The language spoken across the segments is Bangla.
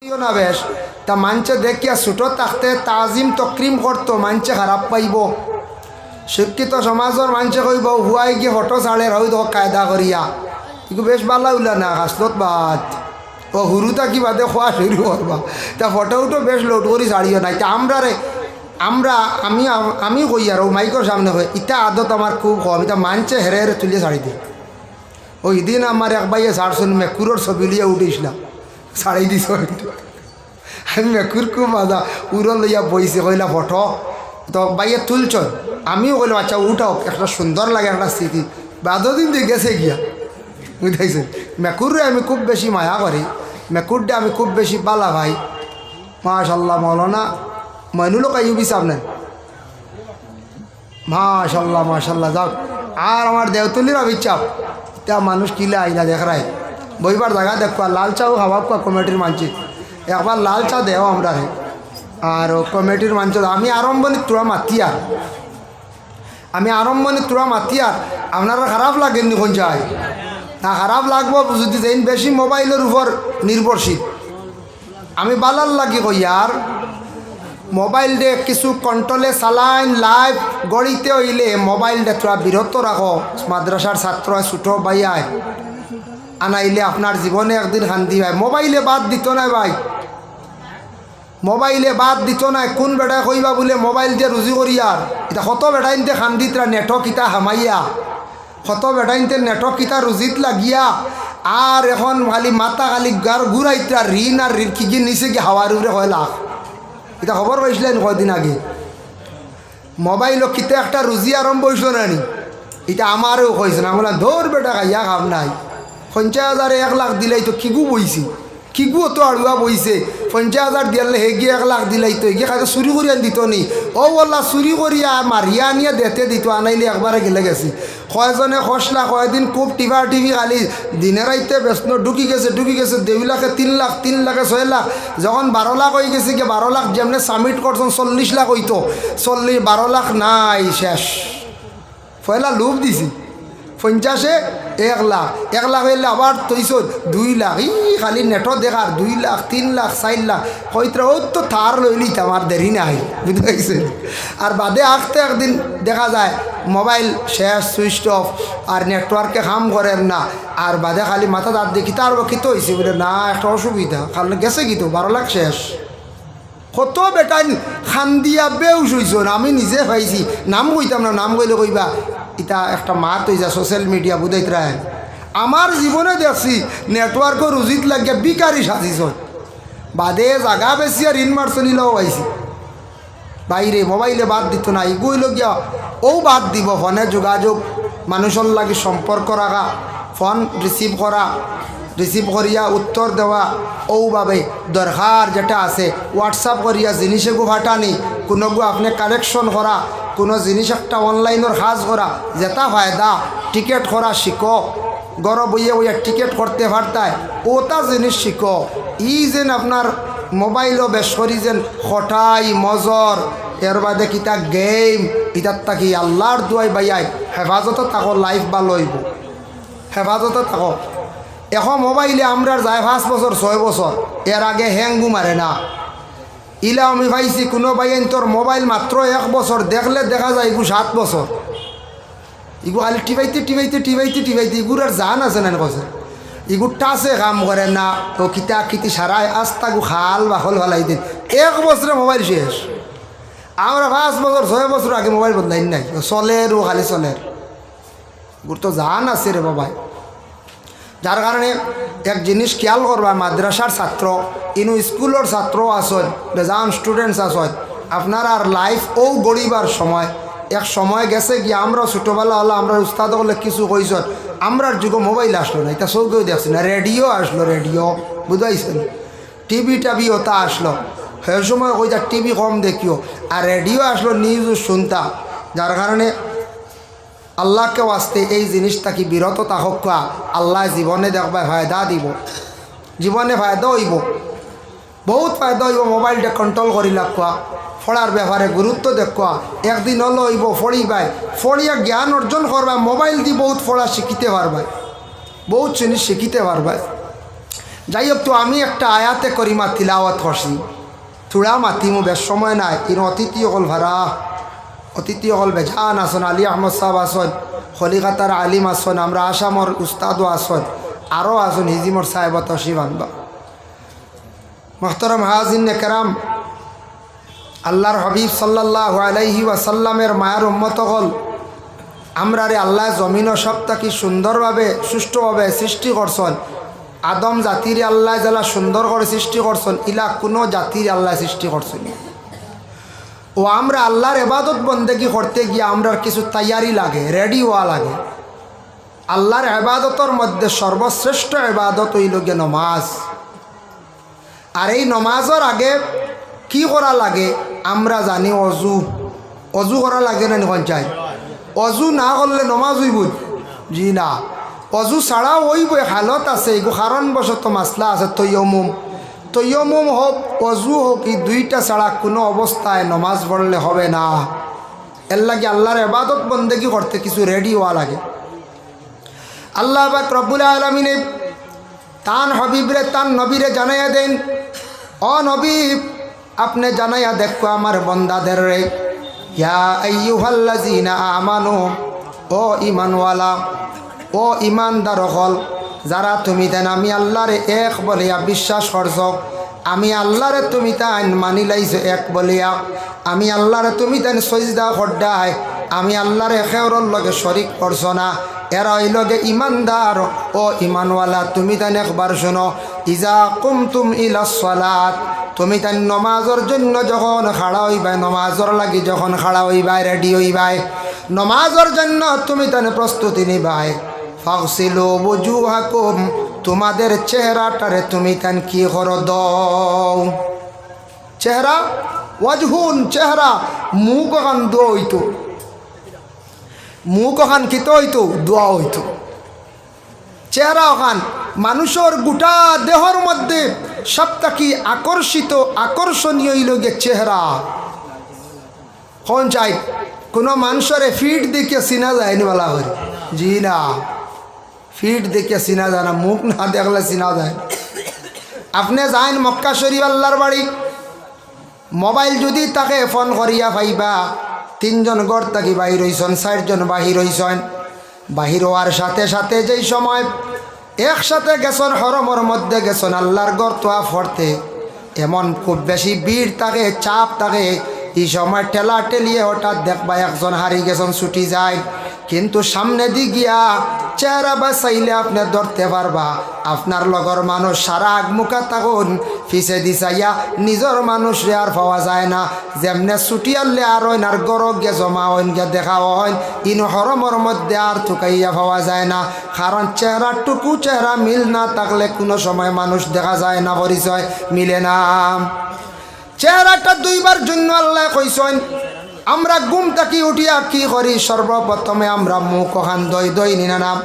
না বেশ তা মানছে দেখিয়া ছোটো থাকতে তাজিম তক্রিম করতো মানছে খারাপ পাইব। শিক্ষিত সমাজের মানছে কইব হুয়াই গিয়ে ফটো ছাড়ে রই তো কায়দা করিয়া কিন্তু বেশ ভালো উলা না হাসলত বাদ ও হুরুতা কি বাদে খোয়া শুরু করবা তা ফটো উঠো বেশ লোড করি ছাড়িও নাই তা আমি কই আর ও মাইকর সামনে হয়ে ইটা আদত আমার খুব কম এটা মানছে হেরে হেরে তুলিয়ে ছাড়ি দিই। ওই দিন আমার এক ভাইয়ে ছাড়ছুন মেকুরের ছবি লিয়ে উঠেছিলাম ছাড়াই দিস আমি মেকুর খুব মজা উড়ো লইয়া বইছে কইলা ফটো তো ভাইয়ে তুলছ আমিও কইলাম আচ্ছা উঠাও একটা সুন্দর লাগে একটা স্মৃতি বাদো দিন দিয়ে গেছে গিয়া বুঝাইছেন। মেকুরে আমি খুব বেশি মায়া করি মেকুরটা আমি খুব বেশি বালা ভাই মাশাল্লাহ মৌলানা মইনুল কাইয়ুবি সামনে মাশাল্লাহ মাশাল্লাহ যাক আর আমার দেওতলির অভিচাপ তা মানুষ কিলে আইলা দেখ রায় বইবার জায়গা দেখবা লাল চাও খাওয়া কমিটির মানছি একবার লাল চা দেও আমরা আর কমিটির মানছ আমি আরম্ভনি তোরা মাতিয়ার আপনারা খারাপ লাগেননি কোন যায় না খারাপ লাগবো যদি যেন বেশি মোবাইলের উপর নির্ভরশীল আমি বালার লাগি কই আর মোবাইল দে কিছু কন্ট্রোলে চালাইন লাইভ গড়িতে হইলে মোবাইল দে তোরা বিরত রাখো মাদ্রাসার ছাত্র ছোটো ভাইয়ায় আনাইলে আপনার জীবনে একদিন শান্তি হয়। মোবাইলে বাদ দিত না ভাই মোবাইলে বাদ দিত না কোন বেটায় কইবা বলে মোবাইল দিয়ে রুজি করি আর এটা কত বেটাইনতে খান্দিতরা নেটক ইতা হামাইয়া কত বেটাইনতে নেটক ইতা রুজিত লাগিয়া আর এখন খালি মাথা খালি গার ঘুরাইতরা ঋণ আর ঋণ কি নিচে গিয়ে হাওয়ার উপরে হয় লাখ এটা খবর পাইছিলেন কদিন আগে মোবাইলও কিতে একটা রুজি আরম্ভ হয়েছিল নানি এটা আমারও কইছে না বললাম ধর বেটা খাইয়া খাম নাই 50,000 1 লাখ দিলাই তো কিগু বইছি কিগুও তো আড়ুয়া বইছে 50,000 দিয়ালে হে গিয়ে 1 লাখ দিলাই তো এগিয়ে খাইতে চুরি করিয়া দিত নি ও বললা চুরি করিয়া মারিয়া নিয়ে দেতে দিত আনাইলে একবারে গেলে গেছি কয়জনে খসলা কয়দিন খুব টিভি খালি দিনে রাইতে ব্যস্ত ঢুকি গেছে 2 লাখে 3 লাখ 3 লাখে 6 লাখ যখন 12 লাখ হয়ে গেছে কি 12 লাখ যেমনি সাবমিট করছেন 40 লাখ হইতো 12 লাখ নাই শেষ পয়লা লোভ দিছি 50-এ 1 লাখ 1 লাখ হইলে আবার তৈছ 2 লাখ খালি নেট দেখার 2 লাখ 3 লাখ 4 লাখ হইতরা ও তো থার লইলি আমার দেরি নাই বুঝতে পারছেন। আর বাদে আসতে একদিন দেখা যায় মোবাইল শেষ সুইচ অফ আর নেটওয়ার্কে কাম করেন না আর বাদে খালি মাথা দাঁত দেখি তার কিতো হয়েছে বলে না একটা অসুবিধা কারণ গেছে কিন্তু 12 লাখ শেষ কত বেটাই খান্দিয়া বেউস হইছন আমি নিজে পাইছি নাম কইতাম না নাম কইলে কইবা এটা একটা মাত হয়ে যা সোশ্যাল মিডিয়া বুঝাইতে রায় আমার জীবনে দেখছি নেটওয়ার্কও রুজিত লাগিয়া বিকারি সাজিছ বাদে জাগা বেশি আর ঋণ মারছনিলাও পাইছি বাইরে মোবাইলে বাদ দিত না এগুলো গিয়া ও বাদ দিব ফোনে যোগাযোগ মানুষের লাগে সম্পর্ক রাখা ফোন রিসিভ করিয়া উত্তর দেওয়া ওভাবে দরকার যেটা আছে হোয়াটসঅ্যাপ করিয়া জিনিসে গো ফাটানি কোনো গো আপনি কালেকশন করা কোনো জিনিস একটা অনলাইনের কাজ করা যেটা ফায়দা টিকেট করা শিখো গড় বইয়ে বইয়া টিকেট করতে পারতায় ওটা জিনিস শিখো যেন আপনার মোবাইলও বেশ করি যেন হঠাই মজর এর বাদে কিতা গেম ইতার তাকি আল্লাহর দুয়াই বাইয়াই হেফাজতে থাকো লাইফ ভালো হইব হেফাজতে থাকো এখন মোবাইলে আমরা যায় 5 বছর 6 বছর এর আগে হ্যাঙ্গু মারে না ইলা আমি পাইছি কোনো বাইন তোর মোবাইল মাত্র 1 বছর দেখলে দেখা যায় এগু 7 বছর এগু খালি টিভাইতে এগুর আর জান আছে না বছর এগু টাচে কাম করে না তো কিতি সারায় আস্তাগু খাল বাখল ভালাই দিন 1 বছরে মোবাইল শেষ। আমরা 5 বছর 6 বছর আগে মোবাইল বদলাই নাই চলের ও খালি চলের এগুর তো জান আছে রে বাবাই। যার কারণে এক জিনিস খেয়াল করবা মাদ্রাসার ছাত্র ইনু স্কুলের ছাত্র আসন বেজান স্টুডেন্টস আসন আপনার আর লাইফ ও গড়িবার সময় এক সময় গেছে কি আমরা ছোটোবেলা হলো আমরা উস্তাদ হলে কিছু কইসন আমরার যুগে মোবাইল আসলো না এটা সব কেউ দেখছি না রেডিও আসলো রেডিও বুঝাইছেন টিভি ওটা আসলো সে সময় কই যা টিভি কম দেখিও আর রেডিও আসলো নিউজ শুনতা যার কারণে আল্লাহকে ওয়াস্তে এই জিনিসটা কি বিরত থাকুক আল্লাহ জীবনে দেখবা ফায়দা দিব জীবনে ফায়দা হইব বহুত ফায়দা হইব মোবাইলটা কন্ট্রোল করি রাখা পড়ার ব্যাপারে গুরুত্ব দেখা একদিন হলো হইব পড়িবাই পড়িয়া জ্ঞান অর্জন করবা মোবাইল দিয়ে বহুত পড়া শিখিতে পারবাই বহুত জিনিস শিখিতে পারবাই যাই হোক, তো আমি একটা আয়াতে করিমা তিলাওয়াত করছি, থোড়া মাতিমু, বেশ সময় নাই। কিন্তু অতিথি হল ভাড়া, অতিথি হল বেজান আসন, আলী আহমদ সাহেব আসন, কলিকাতার আলিম আসন, আমরা আসামর উস্তাদও আসন, আরও আসন হিজিমর সাহেব তশরিফ আনবা। মোহতরম হাজিন কেরাম, আল্লাহর হাবিব সাল্লাল্লাহু আলাইহি ওয়াসাল্লামের মায়ার উম্মত হল, আমরা রে আল্লাহ জমিনও সব থাকি সুন্দরভাবে সুষ্ঠুভাবে সৃষ্টি করছেন। আদম জাতির আল্লাহ যারা সুন্দর করে সৃষ্টি করছেন, ইলা কোনো জাতির আল্লাহ সৃষ্টি করছেন। ও আমরা আল্লাহর ইবাদত বন্দেগি করতে গিয়ে আমরা কিছু তৈয়ারি লাগে, রেডি হওয়া লাগে। আল্লাহর ইবাদতের মধ্যে সর্বশ্রেষ্ঠ ইবাদত হইল গিয়ে নমাজ। আর এই নমাজের আগে কি করা লাগে আমরা জানি, অজু। অজু করা লাগে না নিখন চাই? অজু না করলে নমাজ হইব? জি না, অজু ছাড়াও হইব, হালত আছে, এগো কারণবশত মাসলা আছে। তৈয়মুম হোক, অজু হোক, এই দুইটা ছাড়া কোনো অবস্থায় নমাজ পড়লে হবে না। এর লাগে আল্লাহর ইবাদত বন্দেগি করতে কিছু রেডি হওয়া লাগে। আল্লাহ পাক রব্বুল আলামিনে তান হাবিবরে, তান নবীরে জানাইয়া দেন, ও নবী আপনি জানাইয়া দেখো আমার বন্দাদের রে, ইয়া আইয়ুহাল্লাযীনা আমানু, ও ঈমানওয়ালা, ও ঈমানদার হল, যারা তুমি দেন আমি আল্লাহরে এক বলিয়া বিশ্বাস করছ, আমি আল্লাহরে তুমি তাই মানি লাইছো এক বলিয়া, আমি আল্লাহরে তুমি তাই সজদা করডাই, আমি আল্লাহরে খেওরর লগে শরিক করছ না, এরা ওই লগে ইমানদার ও ইমানওয়ালা। তুমি তাই একবার শোনো, ইজা কুমতুম ইলা সালাত, তুমি তাই নমাজের জন্য যখন খাড়া হইবাই, নমাজের লাগি যখন খাড়া হইবাই, রেডি হইবাই, নমাজের জন্য তুমি তাই প্রস্তুতি নিবাই, ফাগসিলু বুজুহাকুম, তোমাদের চেহারাটারে তুমি তান কি করো দাও। চেহারা ওয়াজহুন, চেহারা, মুখ ওখান দোয়া হইতো, মুখ ওখান কিতো হইতো, দোয়া হইতো। চেহারা ওখান মানুষের গোটা দেহর মধ্যে সবথেকে আকর্ষণীয় হইল গে চেহারা। কোন চাই কোনো মানুষের ফিট দেখে চিনা যায়নি বলা করে? জি না, ফিট দেখে চিনা যায় না, মুখ না দেখলে চিনা যায়। আপনি যাইন মক্কা শরীফ আল্লাহর বাড়ি, মোবাইল যদি তাকে ফোন করিয়া পাইবা, 3 জন গড় থাকি বাহির হইছেন, 4 জন বাহির হইছেন, বাহির হওয়ার সাথে সাথে যেই সময় একসাথে গেছেন, হরমর মধ্যে গেছেন আল্লাহর গড় তোয়া ফরতে, এমন খুব বেশি ভিড় থাকে, চাপ থাকে, এই সময় ঠেলা ঠেলিয়ে হঠাৎ দেখবা একজন হারি গেছেন, ছুটি যায়। কিন্তু সামনে দি গিয়া চেহারা বা চাইলে আপনি ধরতে পারবা, আপনার লগর মানুষ সারা আগমুখা থাকুন, ফিসে দি চাইয়া নিজের মানুষ রে আর পাওয়া যায় না। যেমনে ছুটি আনলে আর হইন, আর গরক গে জমা হইন গে দেখা হইন, ইনো হরমর মধ্যে আর থুকাইয়া পাওয়া যায় না। কারণ চেহারাটুকু চেহারা মিল না থাকলে কোনো সময় মানুষ দেখা যায় না, পরিচয় মিলে না। চেহারাটা 2 বার জন্য আল্লাহ কইছেন, আমরা ঘুম থাকি উঠিয়া কি করি, সর্বপ্রথমে আমরা মুখ ওখান দই নিনা নাম।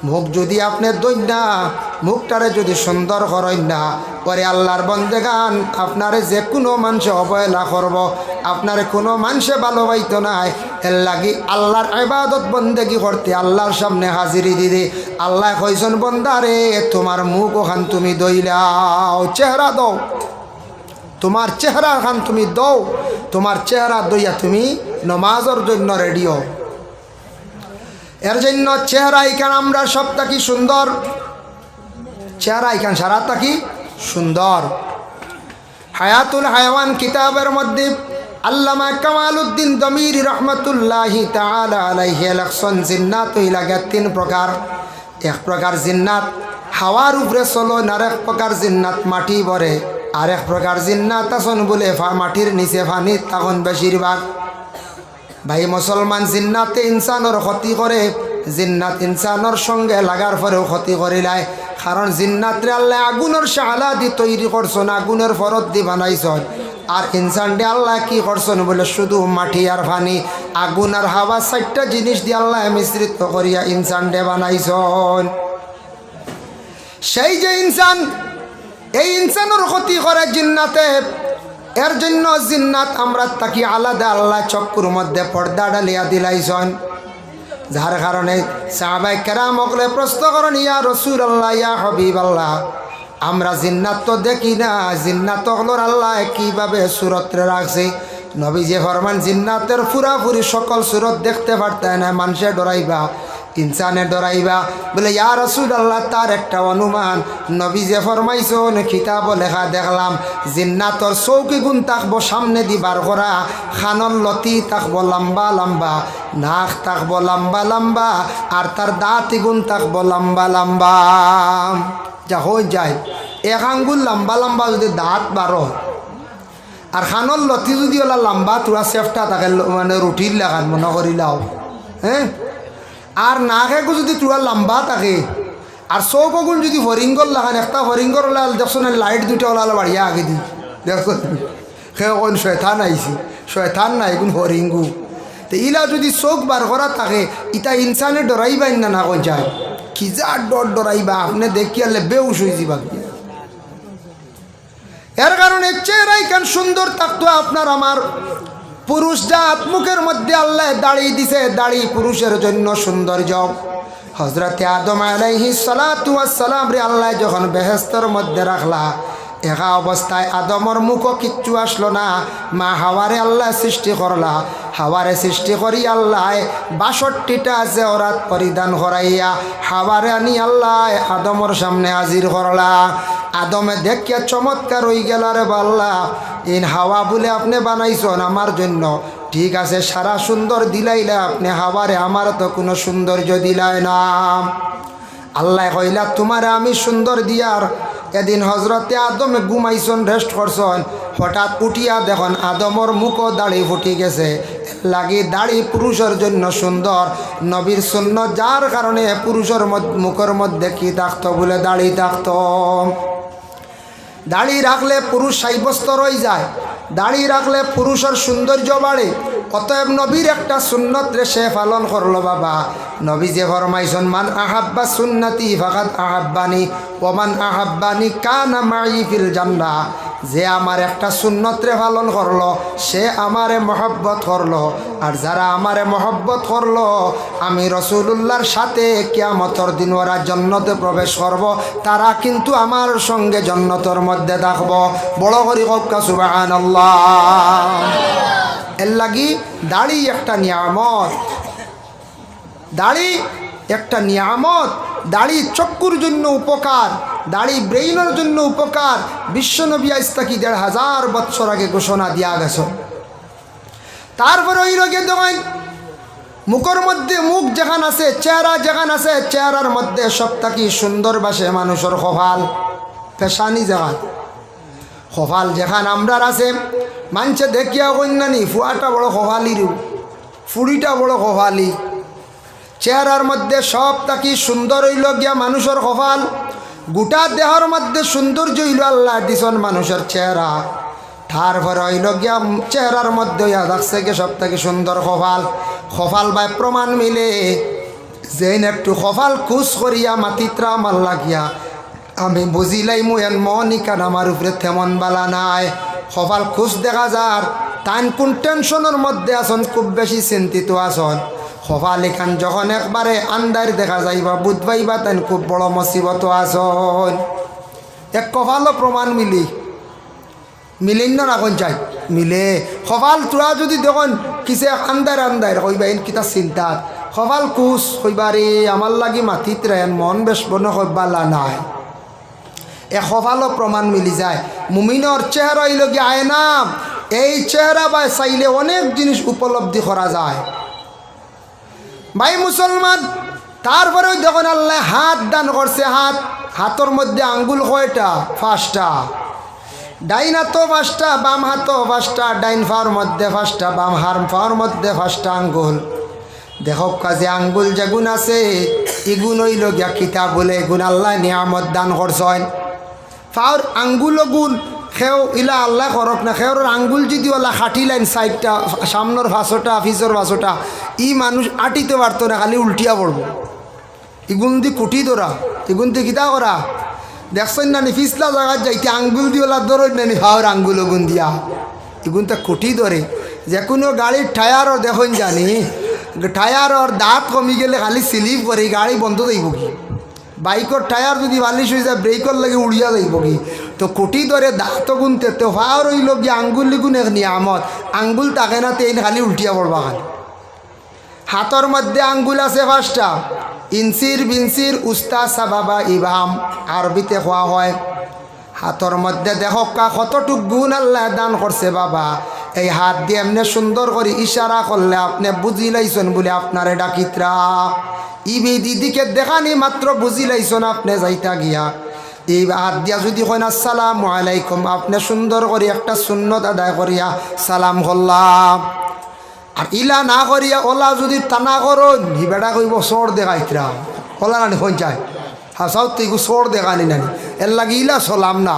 মুখ যদি আপনি দই না, মুখটারে যদি সুন্দর করেন না, পরে আল্লাহর বন্দেগান আপনারে যে কোনো মানুষে অবহেলা করব, আপনারে কোনো মানুষে ভালোবাইতো নাই। এর লাগি আল্লাহর ইবাদত বন্দেগি করতে আল্লাহর সামনে হাজিরি দিদি আল্লাহ কইছেন, বন্দারে তোমার মুখ ওখান তুমি দইলাও, চেহারা দাও, তোমার চেহারা খান তুমি দাও, তোমার চেহারা দইয়া তুমি নমাজের জন্য রেডি হও। এর জন্য চেহারা এখান আমরা সব থাকি সুন্দর, চেহারা এখান সারা থাকি সুন্দর। হায়াতুল হায়াওয়ান কিতাবের মধ্যে আল্লামা কামালউদ্দিন দমিরি রহমতুল্লাহি তাআলা আলাইহি লেখছেন, জিন্নাত হইলা 3 প্রকার। এক প্রকার জিন্নাত হাওয়ার উপরে চলো, আর এক প্রকার জিন্নাত মাটি ভরে, আর এক প্রকার জিন্নাত আসন বলে মাটির নিচে পানির তখন বেশিরভাগ। ভাই মুসলমান, জিন্নাতে ইনসানের ক্ষতি করে, জিন্নাত ইনসানের সঙ্গে লাগার পরেও ক্ষতি করিলায়। কারণ জিন্নাতরে আল্লাহ আগুনের শালা দি তৈরি করছেন, আগুনের ফরত দি বানাইছেন। আর ইনসান ডে আল্লাহ কি করছেন বলে শুধু মাটি আর পানি, আগুন আর হাওয়া 4টা জিনিস দিয়ে আল্লাহ মিশ্রিত করিয়া ইনসান ডে বানাইছেন। সেই যে ইনসান, এই ইনসানের ক্ষতি করে জিন্নাতে। এর জন্য জিন্নাত আমরা তাকি আলাদা আল্লাহ চক্কুর মধ্যে পর্দা ডালিয়া দিলাইছেন। যার কারণে সাহাবায়ে কেরাম ওগলে প্রশ্ন করেন, ইয়া রাসূলুল্লাহ, ইয়া হাবিবাল্লাহ, আমরা জিন্নাত তো দেখি না, জিন্নাত হলোর আল্লাহ কীভাবে সুরতে রাখছে। নবী যে ফরমান জিন্নাতের পুরাপুরি সকল সুরত দেখতে পারতেন না, মানুষে ডরাইবা, ইনসানে ডরাইবা। বলে ইয়া রাসূলুল্লাহ, তার একটা অনুমান নবী যে ফরমাইছেন কিতাব লেখা দেখলাম, জিন্নাতর চৌকি গুণ থাকবো সামনে দি বার করা, খানর লতি থাকবো লম্বা লম্বা, নাক থাকবো লম্বা লম্বা, আর তার দাঁত গুণ থাকবো লম্বা লম্বা। যা হয়ে যায় এক আঙ্গুল লম্বা লম্বা যদি দাঁত বারো, আর খানর লতি যদি ওলা লম্বা তোরা চেষ্টা থাকে মানে রুটির লাগান মনে করিলাও, হ্যাঁ। আর নাকেও যদি তোরা লম্বা থাকে, আর চৌকগুণ যদি হরিঙ্গর লাগান, একটা হরিঙ্গর ওলাল দেখছো না, লাইট দুটা ওলাল বাড়িয়া আগে দি দেখছো, সে কোন শয়তান আইছি, শয়তান নাই কোন হরিঙ্গু। তো ইলা যদি চোখ বার করা থাকে, ইটা ইনসানে ডরাইবাই না, না কোন যায় কি যা ডর ডরাইবা, আপনি দেখিয়ালে বেউস হয়ে যাবা। এর কারণে চেহারাই কেন সুন্দর থাকতো আপনার আমার। পুরুষ জাত মুখের মধ্যে আল্লাহ দাড়ি দিছে, দাড়ি পুরুষের জন্য সৌন্দর্য। হজরতে আদম আলাইহিস সালাতু ওয়াস সালাম রে আল্লাহ যখন বেহেশতের মধ্যে রাখলা, একা অবস্থায় আদমর মুখও কিচ্ছু আসলো না। মা হাওয়ারে আল্লাহ সৃষ্টি করলা, হাওয়ারে সৃষ্টি করি আল্লাহ ৬২টা জেওরাত পরিধান করাইয়া হাওয়ারে আনি আল্লাহ আদমর সামনে হাজির করলা। আদমে দেখিয়া চমৎকার হয়ে গেল, রে বাল্লা ইন হাওয়া বলে আপনি বানাইছেন আমার জন্য, ঠিক আছে সারা সুন্দর দিলাইলে আপনি হাওয়ারে, আমার তো কোনো সৌন্দর্য দিলাই না। আল্লাহ কইলা তোমার আমি সুন্দর দিয়ার। এদিন হজরতে আদমে ঘুমাইছন, রেস্ট করছন, হঠাৎ উঠিয়া দেখুন আদমর মুখও দাড়ি ফুটি গেছে। লাগি দাড়ি পুরুষের জন্য সুন্দর, নবীর সুন্নত, যার কারণে পুরুষের মুখের মধ্যে কি থাকতো বলে দাড়ি থাকতো। দাড়ি রাখলে পুরুষ সাব্যস্ত রয়ে যায়, দাড়ি রাখলে পুরুষের সৌন্দর্য বাড়ে। অতএব নবীর একটা সুন্নত রে সে পালন করলো বাবা। নবী যে ফরমাইছেন মান আহাব্বা সুন্নতি ফাকাদ আহাব্বানি ওয়া মান আহাব্বানি কানা মাই ফিল জান্নাহ। যে আমার একটা সুন্নত রে পালন করলো সে আমারে মহব্বত করলো, আর যারা আমারে মহব্বত করলো আমি রাসূলুল্লাহর সাথে কিয়ামতের দিন ওরা জান্নাতে প্রবেশ করব, তারা কিন্তু আমার সঙ্গে জান্নাতের মধ্যে থাকবো। বড় করে কওয়া সুবহানাল্লাহ। এর লাগি দাড়ি একটা নিয়ামত, দাড়ি একটা নিয়ামত। দাড়ি চক্ষুর জন্য উপকার, দাড়ি ব্রেইনের জন্য উপকার। বিশ্বনবী আজ থেকে ১৫০০ বছর আগে ঘোষণা দিয়া গেছে। তারপরে ওই রোগে দেখেন মুখের মধ্যে, মুখ যেখান আছে, চেহারা যেখান আছে, চেহারার মধ্যে সব থাকি সুন্দর বাসে মানুষের কপাল, পেশানি যেখান, কপাল যেখান আমরার আছে, মানছে দেখিয়া কন্যানি ফুয়াটা বড় কপালির, ফুড়িটা বড় কপালি। চেহারার মধ্যে সব থাকি সুন্দর হইল গিয়া মানুষের কপাল। গোটা দেহর মধ্যে সৌন্দর্য হইল আল্লাহ দিছন মানুষের চেহারা। তারপরে হইল গিয়া চেহারার মধ্যে হইয়া থাকছে গিয়ে সব থেকে সুন্দর কপাল। কপাল বাই প্রমাণ মিলে যেন একটু কপাল খুশ করিয়া মাতিত্রা আমার লাগিয়া আমি বুঝিলাই মুয়েন মনি কান আমার উপরে তেমন বালা নাই। কপাল খুশ দেখা যার তান কোন টেনশনের মধ্যে আসন, খুব বেশি চিন্তিত আসন। কপাল এখান যখন একবারে আন্দার দেখা যাইবা বুধবাইবা তাই খুব বড় মুসিবত আসন। এক কপালও প্রমাণ মিলেন না এখন চাই মিলে। কপাল তোরা যদি দেখুন কিসে আন্দার আন্দার কইবা এন কিতা চিন্তা, কপাল কুস কইবারে আমার লাগি মাটিত রেন মন বেশ বনে কইবালা নাই। এ কপালও প্রমাণ মিলি যায়। মুমিনর চেহারা হইল কি আয়না, এই চেহারা বা চাইলে অনেক জিনিস উপলব্ধি করা যায় ভাই মুসলমান। তারপরেও যখন আল্লাহ হাত দান করছে, হাতর মধ্যে আঙ্গুল কয়টা? 5টা। ডাইন হাতও 5টা, বাম হাতও 5টা। ডাইন পাওয়ার মধ্যে 5টা, বাম পাওয়ার মধ্যে 5টা আঙ্গুল। দেখো কাজে আঙ্গুল যেগুন আছে এগুন হইল গিয়া কিতা বলে, এগুন আল্লাহ নিয়ামত দান করছেন। পাওয়ার আঙ্গুল গুণ খেও ইলা আল্লাহ করক না, খেওর আঙ্গুল যদি ওলা খাটি লাইন 4টা, সামনের 5টা, পিছর 5টা, ই মানুষ আটিতে পারতো না, খালি উল্টিয়া পড়বো। ইগুন দি কুটি ধরা, ইগুন দি কিতা করা দেখছেন না, পিছলা জায়গায় যাইতে আঙ্গুল দিয়ে ওলা ধরেন না, পাওয়ার আঙ্গুল গুণ দিয়া ইগুন তো কুটি ধরে। যে কোনো গাড়ির টায়ারও দেখুন জানি, টায়ারর দাঁত কমি গেলে খালি স্লিপ করে গাড়ি বন্ধ যাইব কি, বাইকর টায়ার যদি বালিশ হয়ে যায় ব্রেকর লাগে উড়িয়া যাইব কি তো কোটি ধরে দাঁত গুনতে তো ফার হইল গিয়ে আঙ্গুল লিগুন এক নিয়ামত আঙ্গুল তাকে না তেইন খালি উল্টিয়া পড়বা খালি হাতর মধ্যে আঙ্গুল আছে 5টা ইনসির বিনসির উস্তা সাবাবা ইবাম আরবিতে খোয়া হয় হাতর মধ্যে দেখো কতটুক গুণ আল্লাহ দান করছে বাবা এই হাত দিয়ে এমনি সুন্দর করে ইশারা করলে আপনি বুঝি লাইছেন বলে আপনারে ডাকিত্রা ইবি দিদিকে দেখানি মাত্র বুঝি লাইছেন আপনি যাইতা গিয়া এই হাত দিয়া যদি কইন আসসালামু আলাইকুম আপনি সুন্দর করে একটা সুন্নত আদায় করিয়া সালাম করলাম আর ইলা না করিয়া ওলা যদি টানা করো বেটা কইব চোর দেখাইত্রা ওলা নানি পঞ্চায় হাসাও তুই চোর দেখানি নানি এর লাগে ইলা চলাম না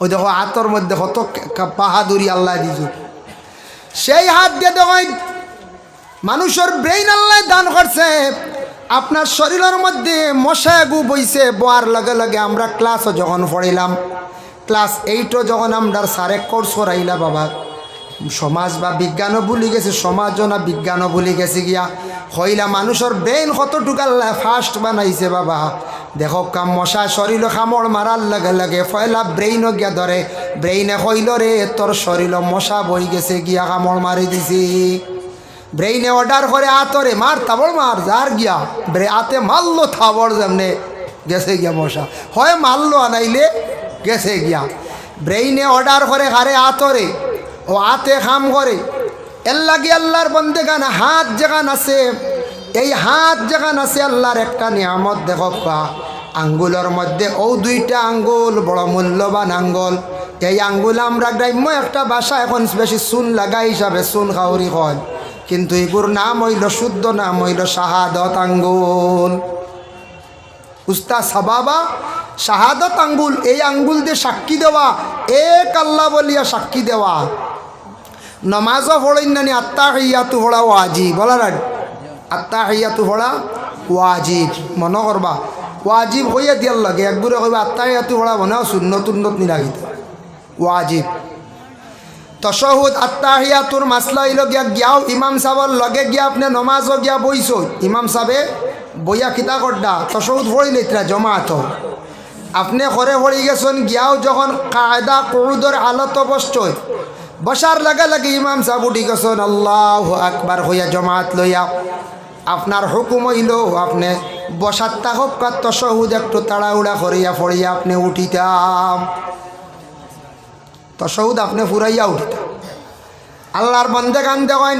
ওই দেখো হাতর মধ্যে কত বাহাদুরি আল্লাহ দিছু সেই হাত দিয়ে দেখো মানুষের ব্রেইন আল্লাহ দান করছে আপনার শরীরের মধ্যে মশা গু বইছে বোয়ার লগে লগে আমরা ক্লাসও যখন পড়িলাম ক্লাস 8ও যখন আমরা সারে কোর্স করাইলা বাবা সমাজ বা বিজ্ঞানও ভুলি গেছে সমাজও না বিজ্ঞানও ভুলি গেছে গিয়া হইলা মানুষের ব্রেইন কতটুকু আল্লাহ ফাস্ট বানাইছে বাবা দেখো কাম মশা শরীর খামড় মারার লগে লগে ফয়লা ব্রেইনও গিয়া ধরে ব্রেইনে হইল রে তোর শরীর মশা বই গেছে গিয়া খামড় মারি দিছি ব্রেইনে অর্ডার করে আতরে মার তাবড় মার যার গিয়া আতে মারলো থাবড় যেমনে গেছে গিয়া মশা হয় মারলো আনাইলে গেছে গিয়া ব্রেইনে অর্ডার করে হারে আতরে ও আতে খাম করে এর লাগে আল্লাহর বন্দেগান হাত যেখান আছে এই হাত যেখান আছে আল্লাহর একটা নিয়ামত দেখো আঙ্গুলের মধ্যে ও 2টা আঙ্গুল বড় মূল্যবান আঙ্গুল এই আঙ্গুল আমরা গ্রাম্য একটা ভাষা এখন বেশি চুন লাগা হিসাবে চুন খাউরি হয় কিন্তু এগুর নাম হইল শুদ্ধ নাম হইল শাহাদত আঙ্গুল উস্তা সাবাবা শাহাদত আঙ্গুল এই আঙ্গুল দিয়ে সাক্ষী দেওয়া এক আল্লাহ বলিয়া সাক্ষী দেওয়া নমাজও পড়েন নানি আত্তাহিয়াতু পড়া ওয়াজিব বলা না আত্তাহিয়াতু পড়া ওয়াজিব মনে করবা ওয়াজিব হইয়া দিয়ার লাগে একবারে কইবা আত্তাহিয়াতু পড়া মনে সুন্নত উন্নত নিরাগিত ওয়াজিব তশহুদ আত্তাহিয়াতুর মাসলা হইল গিয়া গিয়াও ইমাম সাহেবের লগে গিয়া আপনি নমাজও গিয়া বইছো ইমাম সাহেবে বইয়া কিতা করডা তশহুদ পড়িলে ইতরা জমাত আপনি ঘরে পড়ি গেছেন গিয়াও যখন কায়দা কুউদর হালত বসছয় বসার লাগা লাগে ইমাম সাহেব উঠি গেছেন আল্লাহু আকবার হইয়া জমাত লইয়া আপনার হুকুম হইল আপনি বসার তাহকাত তশহুদ একটু তাড়াহুড়া করিয়া পড়িয়া আপনি উঠিতাম তশহুদ আপনি ফুরাইয়া উঠিতাম আল্লাহর বান্দা গান দেওয়ান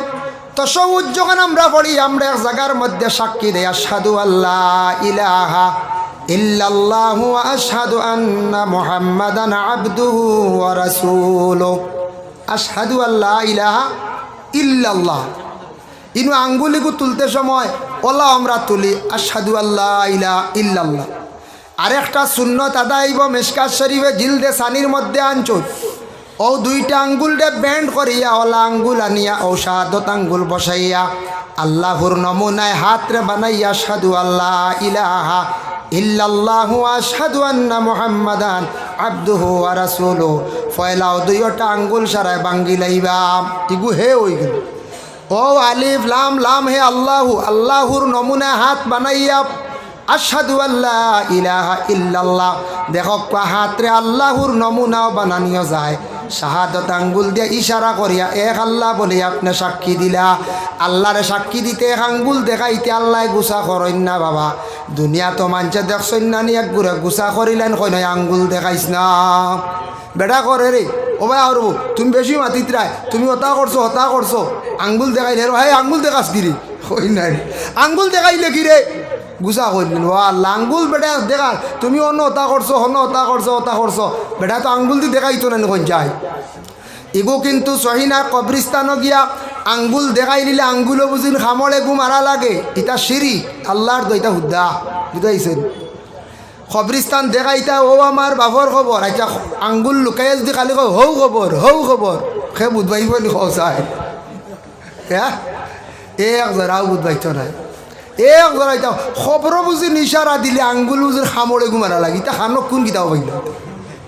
তশহুদ যখন আমরা পড়ি আমরা এক জায়গার মধ্যে সাক্ষী দেই আশহাদু আল্লাহ ইলাহা ইল্লাল্লাহু ওয়া আশহাদু আন্না মুহাম্মাদান আবদুহু ওয়া রাসূলুহু আশহাদু আল্লাহ ইলাহা ইল্লাল্লাহ ইনু আঙ্গুলিগু তুলতে সময় ওলা আমরা তুলি আশহাদু আল্লাহ ইলাহা ইল্লাল্লাহ আরেকটা সুন্নত আদাইব মিশকাত শরীফে জিলদে সানির মধ্যে আনছো ও 2টা আঙ্গুলটা ব্যান্ড করিয়া ওলা আঙ্গুল আনিয়া ও শাহাদত আঙ্গুল বসাইয়া আল্লাহর নমুনায় হাতরে বানাইয়া আশহাদু আল্লাহ ইলাহা ইল্লাল্লাহু আশহাদু আন্না মুহাম্মাদান আবদুহু ওয়া রাসূলুহু ফয়লাও 2টা আঙ্গুল সারায় বাঙ্গি লাইবা ইগু হে হই গেল ও আলিফ লাম লাম হে আল্লাহু আল্লাহর নমুনায় হাত বানাইয়া আশহাদু আল্লাহ ইলাহা ইল্লাল্লাহ দেখো হাতরে আল্লাহর নমুনাও বানানিও যায় শাহাদত আঙ্গুল দিয়ে ইশারা করিয়া এক আল্লাহ বলে আপনি সাক্ষী দিলা আল্লাহরে সাক্ষী দিতে এক আঙ্গুল দেখাইতে আল্লাহ গুছা করেন না বাবা দুনিয়া তো মানছে দেখছেন না নি এক গুড়ে গুছা করিলেন কই নয় আঙ্গুল দেখাইস না বেটা করে রে ও ভাই আর তুমি বেশি মাতিত্রায় তুমি হতা করছো আঙ্গুল দেখাইলে ভাই আঙ্গুল দেখাস কি রে কই নাই আঙ্গুল দেখাইলে কি রে গুছা করলেন ও আল্লাহ আঙ্গুল বেটা দেখা তুমি অন্য হতা করছো বেটা তো আঙ্গুল দিয়ে দেখাইতো না কোন যায় এগো কিন্তু সহিনা কবরিস্তানও গিয়া আঙ্গুল দেখাই নিলে আঙ্গুলও বুঝিন খামড়ে গু মারা লাগে এটা শিরি আল্লাহর দইটা হুদ্দা বুঝাইছেন কবরিস্তান দেখাইতা ও আমার বাপর খবর আচ্ছা আঙ্গুল লুকাই যদি খালি হৌ খবর সে বুধবাইব নি চাই হ্যাঁ এক জরাও বুধবাইত নাই এক জরাইতা খবর বুঝি নিশারা দিলে আঙ্গুল বুঝি খামড়ে গু মারা লাগে এটা খানো কোন কিতাব পাইল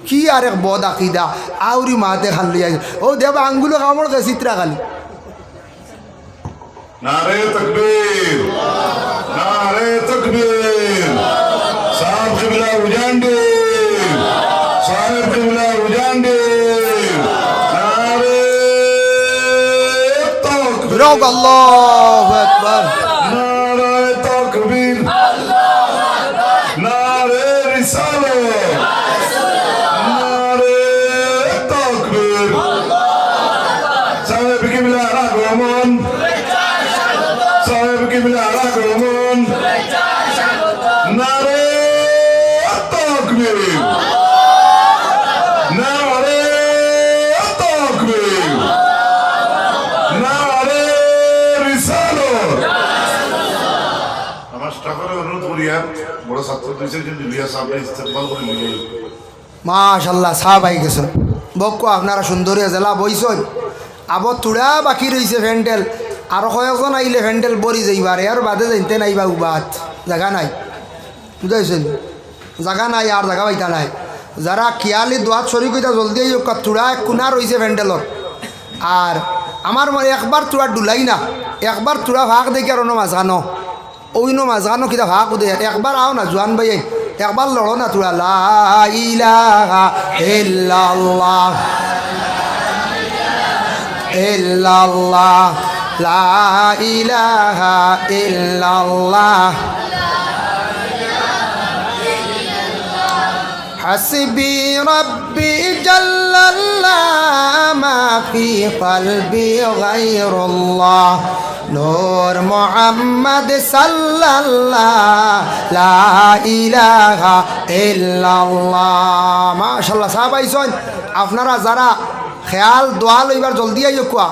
কি আর এক বদ আকিদা আউরি মাতে খান লিয়া ও দেবা আঙ্গুলো কামড় গে চিত্রা খালি নারে তাকবীর কিবলা উজান দে সাহেব কিবলা উজান দে নারে তাকবীর রব আল্লাহু আকবার নারে তাকবীর নারে রিসালাত নারে তাকবীর সাহেব কিবলা আগমন সাহেব কিবলা আগমন নারে তাকবীর নারে তাকবীর নারে রিসালাত আমার স্টাফের অনুরোধ করিয়া বড় ছাত্র দুইজন লিয়া সাহেব ইস্তেকবাল করে নিয়ে মাশাল্লাহ সাহাব আই গেছেন বক্কো আপনারা সুন্দরিয়া জেলা বইছেন আবার তুড়া বাকি রয়েছে ভ্যান্ডেল আরো কয়েকজন আইলে ভ্যান্ডেল বরি যাইবার আর বাদে যাইতে নাইবা উবাত জায়গা নাই বুঝাইছেন জায়গা নাই আর জায়গা পাইতা নাই যারা কিয়ালি দোয়াত শরীর কইতা জলদি আইক তুড়া কোনা রয়েছে ভ্যান্ডেলর আর আমার মনে একবার তুড়া ডুলাই না একবার তুড়া ভাগ দেখি আর অন্য মাঝখানো ওইনো মাঝখানো কিতা ভাগ দে একবার আও না জোয়ান ভাই একবার লড়ো না তুড়া লা ইলাহা ইল্লাল্লাহ ইল্লাল্লাহ লা ইলাহা ইল্লাল্লাহ حسبي ربي جل الله ما في قلبي غير الله نور محمد صلى الله لا إله إلا الله ما شاء الله صاحب আইছেন আপনারা যারা খেয়াল দোয়া লইবার জলদি আইও কোয়া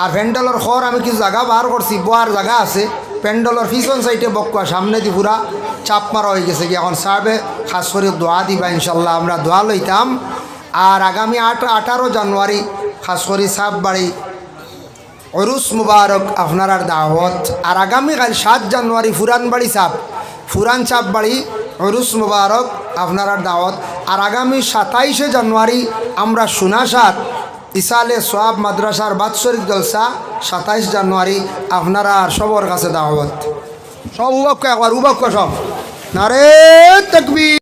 আর প্যান্ডেলের খর আমি কিছু জায়গা বার করছি বোয়ার জায়গা আছে প্যান্ডেলের পিছন সাইডে বকুয়া সামনে দি পুরা চাপ মারা হয়ে গেছে কি এখন সাহেবে খাস করে দোয়া দিবা ইনশাল্লাহ আমরা দোয়া লইতাম আর আগামী 18 জানুয়ারি খাস করে সাহেব বাড়ি উরুস মুবারক আপনার দাওয়াত আর আগামীকাল 7 জানুয়ারি ফুরান বাড়ি সাপ ফুরান চাপ বাড়ি উরুস মুবারক আপনার দাওয়াত আর আগামী 27 জানুয়ারি আমরা সুনাসার ইসালে সোয়াব মাদ্রাসার বাৎসরিক জলসা 27 জানুয়ারি আপনারা সবার কাছে দাওয়াত সব উবাক্য একবার উবাক্য সব নারে তাকবীর।